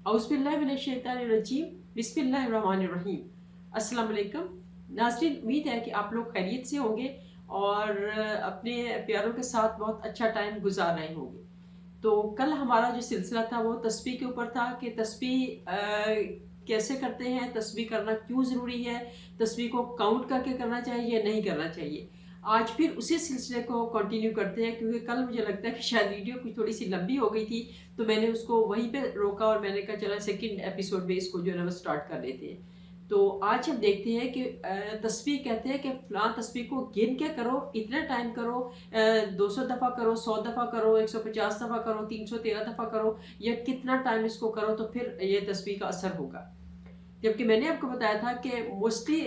औज़ुबिल्लाहिमिनश्शैतानिर्रजीम बिस्मिल्लाहिर्रहमानिर्रहीम। अस्सलाम वालेकुम नाज़रीन, उम्मीद है कि आप लोग खैरियत से होंगे और अपने प्यारों के साथ बहुत अच्छा टाइम गुजार रहे होंगे। तो कल हमारा जो सिलसिला था वो तस्बीह के ऊपर था कि तस्बीह कैसे करते हैं, तस्बीह करना क्यों ज़रूरी है, तस्बीह को काउंट करके करना चाहिए या नहीं करना चाहिए। आज फिर उसी सिलसिले को कंटिन्यू करते हैं, क्योंकि कल मुझे लगता है कि शायद वीडियो कुछ थोड़ी सी लंबी हो गई थी, तो मैंने उसको वहीं पे रोका और मैंने कहा चला सेकंड एपिसोड में इसको जो है ना स्टार्ट कर लेते हैं। तो आज हम देखते हैं कि तस्बीह कहते हैं कि फलां तस्बीह को गिन के करो, इतना टाइम करो, 200 दफ़ा करो, 100 दफ़ा करो, 150 दफ़ा करो, 313 दफ़ा करो, या कितना टाइम इसको करो तो फिर ये तस्बीह का असर होगा। जबकि मैंने आपको बताया था कि मोस्टली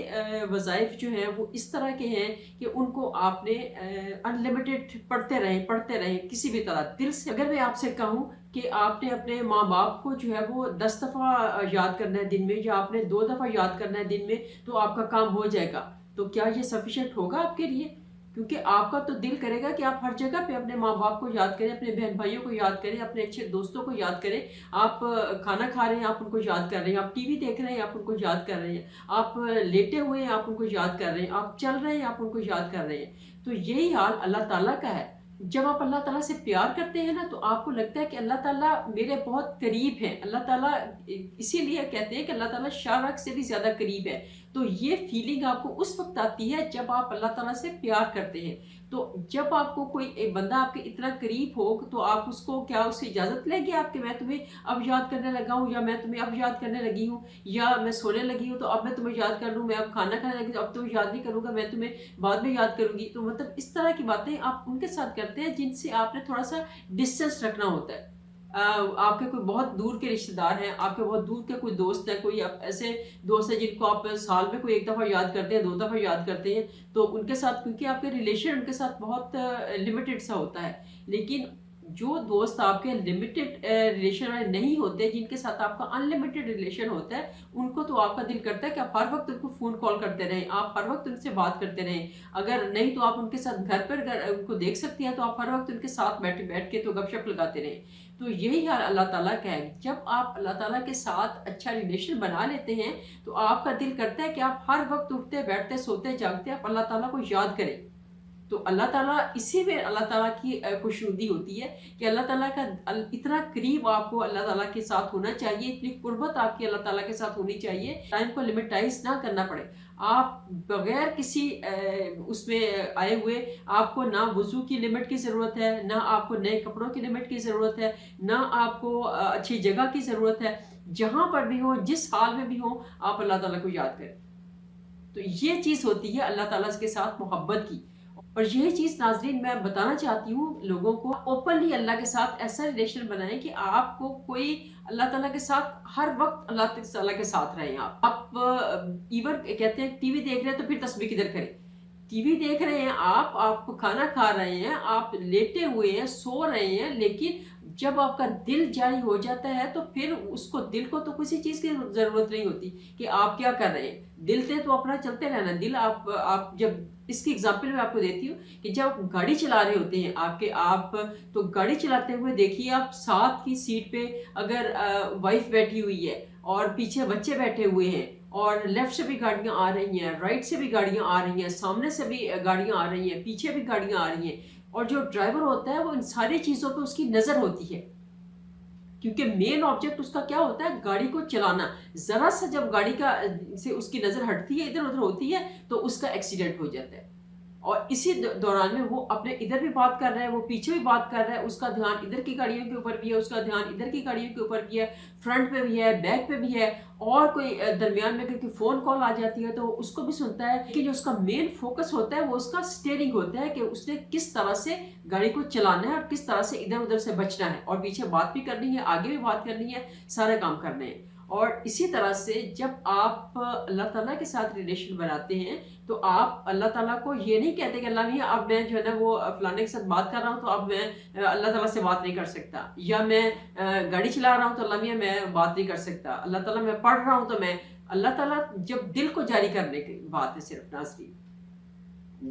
वज़ाइफ जो हैं वो इस तरह के हैं कि उनको आपने अनलिमिटेड पढ़ते रहें किसी भी तरह दिल से। अगर मैं आपसे कहूँ कि आपने अपने माँ बाप को जो है वो 10 दफ़ा याद करना है दिन में, या आपने 2 दफ़ा याद करना है दिन में, तो आपका काम हो जाएगा। तो क्या ये सफिशेंट होगा आपके लिए? क्योंकि आपका तो दिल करेगा कि आप हर जगह पे अपने माँ बाप को याद करें, अपने बहन भाइयों को याद करें, अपने अच्छे दोस्तों को याद करें। आप खाना खा रहे हैं, आप उनको याद कर रहे हैं, आप टीवी देख रहे हैं, आप उनको याद कर रहे हैं, आप लेटे हुए हैं, आप उनको याद कर रहे हैं, आप चल रहे हैं, आप उनको याद कर रहे हैं। तो यही हाल अल्लाह ताला का है। जब आप अल्लाह ताला से प्यार करते हैं ना, तो आपको लगता है कि अल्लाह ताला मेरे बहुत करीब हैं। अल्लाह ताला इसीलिए कहते हैं कि अल्लाह ताला शाहरुख से भी ज़्यादा करीब है। तो ये फीलिंग आपको उस वक्त आती है जब आप अल्लाह ताला से प्यार करते हैं। तो जब आपको कोई एक बंदा आपके इतना करीब हो, तो आप उसको क्या उससे इजाज़त लेंगे आपके, मैं तुम्हें अब याद करने लगा हूँ, या मैं तुम्हें अब याद करने लगी हूँ, या मैं सोने लगी हूँ तो अब मैं तुम्हें याद कर लूँ, मैं अब खाना खाने लगी तो अब तुम्हें याद नहीं करूँगा, मैं तुम्हें बाद में याद करूँगी। तो मतलब इस तरह की बातें आप उनके साथ करते हैं जिनसे आपने थोड़ा सा डिस्टेंस रखना होता है। आपके कोई बहुत दूर के रिश्तेदार हैं, आपके बहुत दूर के कोई दोस्त हैं, कोई ऐसे दोस्त हैं जिनको आप साल में कोई एक दफ़ा याद करते हैं, 2 दफ़ा याद करते हैं, तो उनके साथ क्योंकि आपके रिलेशन उनके साथ बहुत लिमिटेड सा होता है। लेकिन जो दोस्त आपके लिमिटेड रिलेशन वाले नहीं होते, जिनके साथ आपका अनलिमिटेड रिलेशन होता है, उनको तो आपका दिल करता है कि आप हर वक्त उनको फ़ोन कॉल करते रहें, आप हर वक्त उनसे बात करते रहें। अगर नहीं तो आप उनके साथ घर पर उनको देख सकते हैं, तो आप हर वक्त उनके साथ बैठ के तो गपशप लगाते रहें। तो यही हाल अल्लाह ताला का है। जब आप अल्लाह ताला के साथ अच्छा रिलेशन बना लेते हैं, तो आपका दिल करता है कि आप हर वक्त उठते बैठते सोते जागते आप अल्लाह ताला को याद करें। तो अल्लाह ताला इसी में अल्लाह ताला की खुशनुदी होती है कि अल्लाह ताला का इतना करीब आपको अल्लाह ताला के साथ होना चाहिए, इतनी कुर्बत आपकी अल्लाह ताला के साथ होनी चाहिए, टाइम को लिमिटाइज ना करना पड़े। आप बगैर किसी उसमें आए हुए, आपको ना वज़ू की लिमिट की ज़रूरत है, ना आपको नए कपड़ों की लिमिट की ज़रूरत है, ना आपको अच्छी जगह की ज़रूरत है। जहाँ पर भी हो, जिस हाल में भी हो, आप अल्लाह ताला को याद करें। तो ये चीज़ होती है अल्लाह ताला के साथ मोहब्बत की। और यही चीज़ नाज़रीन मैं बताना चाहती हूँ लोगों को, ओपनली अल्लाह के साथ ऐसा रिलेशन बनाएं कि आपको कोई अल्लाह ताला के साथ हर वक्त अल्लाह ताला के साथ रहें। आप इवन कहते हैं टीवी देख रहे हैं तो फिर तस्बीह किधर करें। टीवी देख रहे हैं आप खाना खा रहे हैं, आप लेटे हुए हैं, सो रहे हैं, लेकिन जब आपका दिल जारी हो जाता है तो फिर उसको, दिल को तो किसी चीज़ की ज़रूरत नहीं होती कि आप क्या कर रहे हैं। दिल से तो अपना चलते रहना। दिल आप जब, इसकी एग्जांपल मैं आपको देती हूँ कि जब आप गाड़ी चला रहे होते हैं, आप तो गाड़ी चलाते हुए देखिए, आप साथ की सीट पे अगर वाइफ बैठी हुई है और पीछे बच्चे बैठे हुए हैं, और लेफ्ट से भी गाड़ियां आ रही हैं, राइट से भी गाड़ियां आ रही हैं, सामने से भी गाड़ियां आ रही हैं, पीछे भी गाड़ियां आ रही हैं, और जो ड्राइवर होता है वो इन सारी चीज़ों पे उसकी नज़र होती है, क्योंकि मेन ऑब्जेक्ट उसका क्या होता है, गाड़ी को चलाना। ज़रा सा जब गाड़ी का से उसकी नज़र हटती है, इधर उधर होती है, तो उसका एक्सीडेंट हो जाता है। और इसी दौरान में वो अपने इधर भी बात कर रहा है, वो पीछे भी बात कर रहा है, उसका ध्यान इधर की गाड़ियों के ऊपर भी है, उसका ध्यान इधर की गाड़ियों के ऊपर भी है, फ्रंट पे भी है, बैक पे भी है, और कोई दरमियान में क्योंकि फ़ोन कॉल आ जाती है तो उसको भी सुनता है। कि जो उसका मेन फोकस होता है वो उसका स्टीयरिंग होता है कि उसने किस तरह से गाड़ी को चलाना है और किस तरह से इधर उधर से बचना है, और पीछे बात भी करनी है, आगे भी बात करनी है, सारे काम करने हैं। और इसी तरह से जब आप अल्लाह ताला के साथ रिलेशन बनाते हैं, तो आप अल्लाह ताला को ये नहीं कहते कि अल्लाह मियाँ अब मैं जो है ना वो फलाने के साथ बात कर रहा हूँ तो अब मैं अल्लाह ताला से बात नहीं कर सकता, या मैं गाड़ी चला रहा हूँ तो अल्लाह मियाँ मैं बात नहीं कर सकता, अल्लाह ताला मैं पढ़ रहा हूँ तो मैं, अल्लाह ताला जब दिल को जारी करने की बात है सिर्फ नाज़रीन,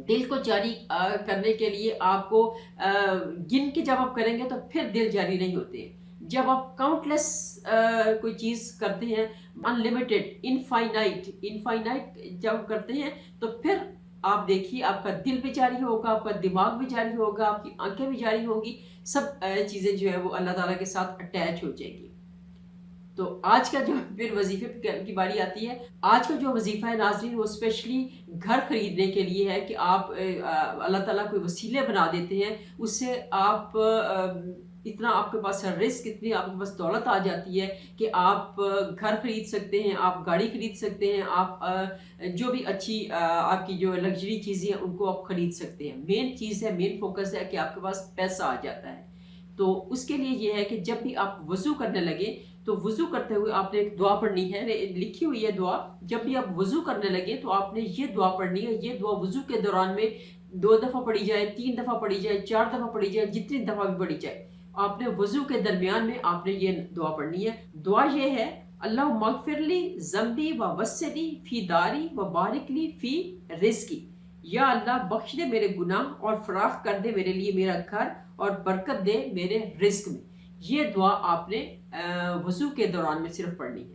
दिल को जारी करने के लिए आपको गिन के जब आप करेंगे तो फिर दिल जारी नहीं होते। जब आप काउंटलेस कोई चीज़ करते हैं, अनलिमिटेड, इनफाइनाइट इनफाइनाइट जब करते हैं, तो फिर आप देखिए आपका दिल भी जारी होगा, आपका दिमाग भी जारी होगा, आपकी आंखें भी जारी होंगी, सब चीज़ें जो है वो अल्लाह ताला के साथ अटैच हो जाएगी। तो आज का जो फिर वजीफे की बारी आती है। आज का जो वजीफा है नाजरीन, वो स्पेशली घर खरीदने के लिए है कि आप अल्लाह ताला कोई वसीले बना देते हैं, उससे आप इतना आपके पास रिस्क, इतनी आपके पास दौलत आ जाती है कि आप घर खरीद सकते हैं, आप गाड़ी खरीद सकते हैं, आप जो भी अच्छी आपकी जो लग्जरी चीज़ें हैं उनको आप खरीद सकते हैं। मेन चीज़ है, मेन फोकस है कि आपके पास पैसा आ जाता है। तो उसके लिए ये है कि जब भी आप वज़ू करने लगे, तो वज़ू करते हुए आपने एक दुआ पढ़नी है, लिखी हुई है दुआ। जब भी आप वज़ू करने लगे तो आपने ये दुआ पढ़नी है। ये दुआ वज़ू के दौरान में 2 दफ़ा पढ़ी जाए, 3 दफ़ा पढ़ी जाए, 4 दफ़ा पढ़ी जाए, जितनी दफ़ा भी पढ़ी जाए। आपने वज़ू के दरमियान में आपने ये दुआ पढ़नी है। दुआ ये है, अल्लाह मगफिरली ज़म्बी व वस्सली फ़ी दारी व बारिक ली फ़ी रिज़्क़ी। या अल्लाह बख्श दे मेरे गुनाह और फराख कर दे मेरे लिए मेरा घर और बरकत दे मेरे रिस्क में। ये दुआ आपने वज़ू के दौरान में सिर्फ पढ़नी है।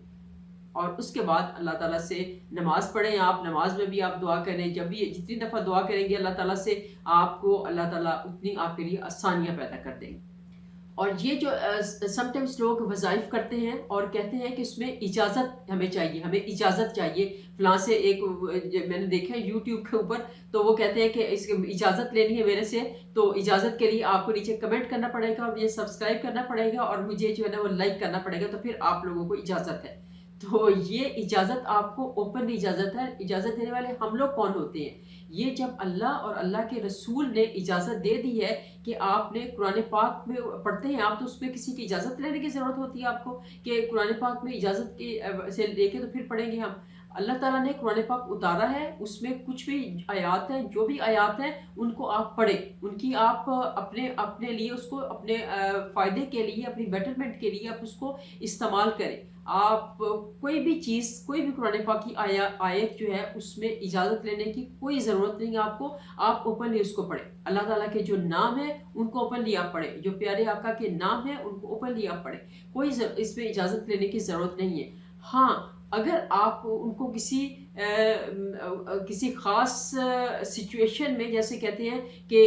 और उसके बाद अल्लाह ताला से नमाज़ पढ़ें। आप नमाज में भी आप दुआ करें, जब भी जितनी दफ़ा दुआ करेंगे अल्लाह ताला से, आपको अल्लाह ताला उतनी आपके लिए आसानियाँ पैदा कर देंगे। और ये जो समटाइम्स लोग वज़ाइफ करते हैं और कहते हैं कि इसमें इजाज़त हमें चाहिए, हमें इजाज़त चाहिए फ़लाँ से। एक मैंने देखा है यूट्यूब के ऊपर, तो वो कहते हैं कि इसकी इजाज़त लेनी है मेरे से, तो इजाज़त के लिए आपको नीचे कमेंट करना पड़ेगा और मुझे सब्सक्राइब करना पड़ेगा और मुझे जो है ना वो लाइक करना पड़ेगा, तो फिर आप लोगों को इजाज़त है। तो ये इजाज़त आपको ओपन इजाज़त है। इजाज़त देने वाले हम लोग कौन होते हैं? ये जब अल्लाह और अल्लाह के रसूल ने इजाज़त दे दी है कि आपने कुरान पाक में पढ़ते हैं आप, तो उसमें किसी की इजाज़त लेने की ज़रूरत होती है आपको कि कुरान पाक में इजाज़त की से लेके तो फिर पढ़ेंगे हम। अल्लाह ताला ने कुरान पाक उतारा है, उसमें कुछ भी आयात हैं, जो भी आयात हैं उनको आप पढ़ें, उनकी आप अपने अपने लिए उसको अपने फ़ायदे के लिए, अपनी बेटरमेंट के लिए आप उसको इस्तेमाल करें। आप कोई भी चीज़, कोई भी कुरान पाक की आयत जो है उसमें इजाज़त लेने की कोई ज़रूरत नहीं है आपको। आप ओपनली उसको पढ़ें। अल्लाह ताला के जो नाम है उनको ओपनली आप पढ़ें, जो प्यारे आका के नाम है उनको ओपनली आप पढ़ें। कोई इसमें इजाज़त लेने की ज़रूरत नहीं है। हाँ, अगर आप उनको किसी ख़ास सिचुएशन में, जैसे कहते हैं कि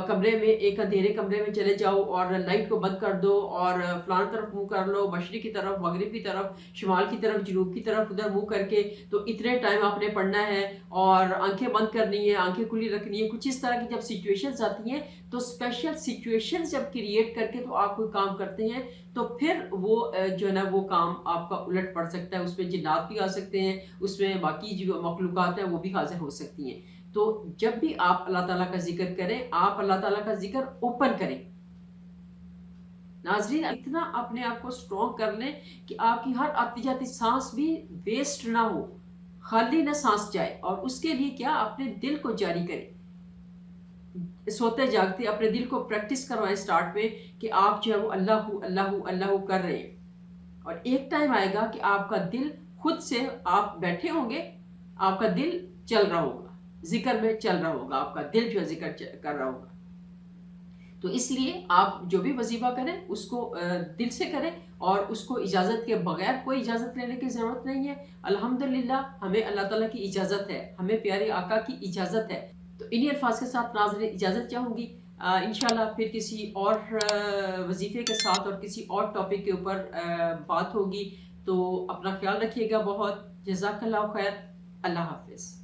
कमरे में, एक अंधेरे कमरे में चले जाओ और लाइट को बंद कर दो और फलां तरफ मुँह कर लो, मशरिक़ की तरफ, मगरिब की तरफ, शुमाल की तरफ, जनूब की तरफ, उधर मुँह करके, तो इतने टाइम आपने पढ़ना है और आंखें बंद करनी है, आंखें खुली रखनी है। कुछ इस तरह की जब सिचुएशंस आती हैं, तो स्पेशल सिचुएशंस जब क्रिएट करके तो आप कोई काम करते हैं, तो फिर वो जो है ना वो काम आपका उलट पड़ सकता है। उसमें जिन्नात भी आ सकते हैं, उसमें बाकी जो मखलूक़ात हैं वो भी हाज़िर हो सकती हैं। तो जब भी आप अल्लाह ताला का ज़िक्र करें, आप अल्लाह ताला का ज़िक्र ओपन करें। नाज़रीन, इतना अपने आप को स्ट्रॉन्ग कर लें कि आपकी हर आती जाती सांस भी वेस्ट ना हो, खाली ना सांस जाए। और उसके लिए क्या, अपने दिल को जारी करें। सोते जागते अपने दिल को प्रैक्टिस करवाएं स्टार्ट में कि आप जो है वो अल्लाहू अल्लाहू अल्लाहू कर रहे हैं। और एक टाइम आएगा कि आपका दिल खुद से, आप बैठे होंगे, आपका दिल चल रहा होगा, जिक्र में चल रहा होगा, आपका दिल जो है जिक्र कर रहा होगा। तो इसलिए आप जो भी वजीफा करें उसको दिल से करें और उसको इजाज़त के बगैर, कोई इजाज़त लेने की ज़रूरत नहीं है। अल्हम्दुलिल्लाह हमें अल्लाह ताला की इजाज़त है, हमें प्यारे आका की इजाज़त है। तो इन्हीं अल्फाज के साथ नाज़रीन इजाज़त चाहूँगी। इंशाल्लाह फिर किसी और वजीफे के साथ और किसी और टॉपिक के ऊपर बात होगी। तो अपना ख्याल रखिएगा बहुत। जज़ाकल्लाह खैर। अल्लाह हाफ़िज़।